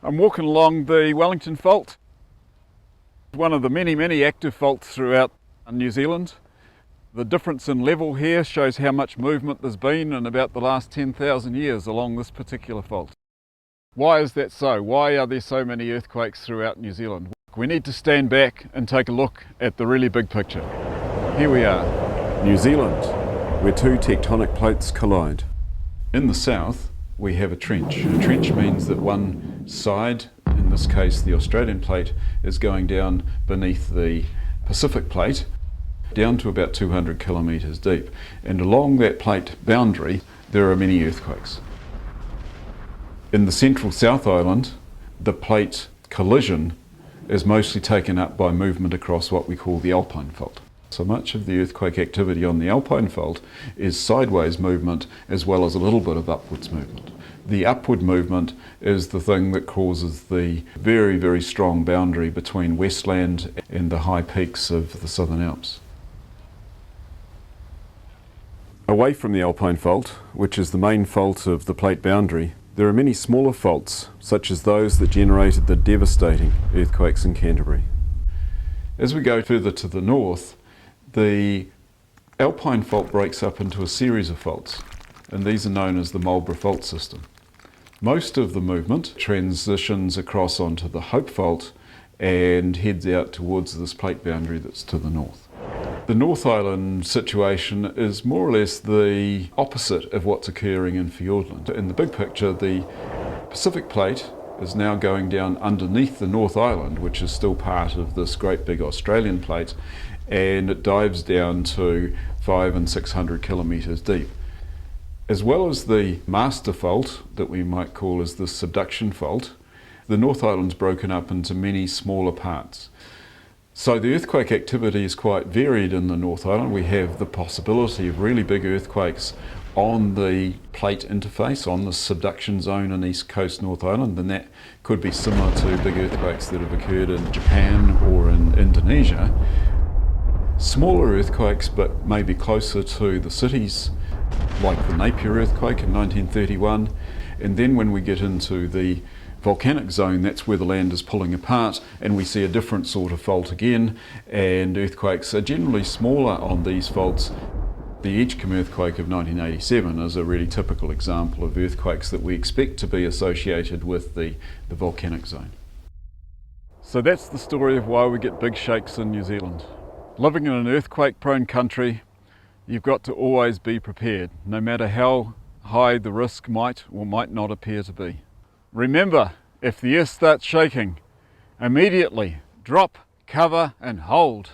I'm walking along the Wellington Fault, one of the many active faults throughout New Zealand. The difference in level here shows how much movement there's been in about the last 10,000 years along this particular fault. Why is that so? Why are there so many earthquakes throughout New Zealand? We need to stand back and take a look at the really big picture. Here we are, New Zealand, where two tectonic plates collide. In the south, we have a trench. A trench means that one side, in this case the Australian plate, is going down beneath the Pacific plate, down to about 200 kilometres deep. And along that plate boundary, there are many earthquakes. In the central South Island, the plate collision is mostly taken up by movement across what we call the Alpine Fault. So much of the earthquake activity on the Alpine Fault is sideways movement as well as a little bit of upwards movement. The upward movement is the thing that causes the very strong boundary between Westland and the high peaks of the Southern Alps. Away from the Alpine Fault, which is the main fault of the plate boundary, there are many smaller faults, such as those that generated the devastating earthquakes in Canterbury. As we go further to the north, the Alpine Fault breaks up into a series of faults, and these are known as the Marlborough Fault System. Most of the movement transitions across onto the Hope Fault and heads out towards this plate boundary that's to the north. The North Island situation is more or less the opposite of what's occurring in Fiordland. In the big picture, the Pacific plate is now going down underneath the North Island, which is still part of this great big Australian plate, and it dives down to 500 and 600 kilometres deep. As well as the master fault that we might call as the subduction fault, the North Island's broken up into many smaller parts. So the earthquake activity is quite varied in the North Island. We have the possibility of really big earthquakes on the plate interface, on the subduction zone in East Coast North Island, and that could be similar to big earthquakes that have occurred in Japan or in Indonesia. Smaller earthquakes, but maybe closer to the cities, like the Napier earthquake in 1931. And then when we get into the volcanic zone, that's where the land is pulling apart and we see a different sort of fault again, and earthquakes are generally smaller on these faults. The Edgecombe earthquake of 1987 is a really typical example of earthquakes that we expect to be associated with the volcanic zone. So that's the story of why we get big shakes in New Zealand. Living in an earthquake-prone country, you've got to always be prepared, no matter how high the risk might or might not appear to be. Remember, if the earth starts shaking, immediately drop, cover and hold.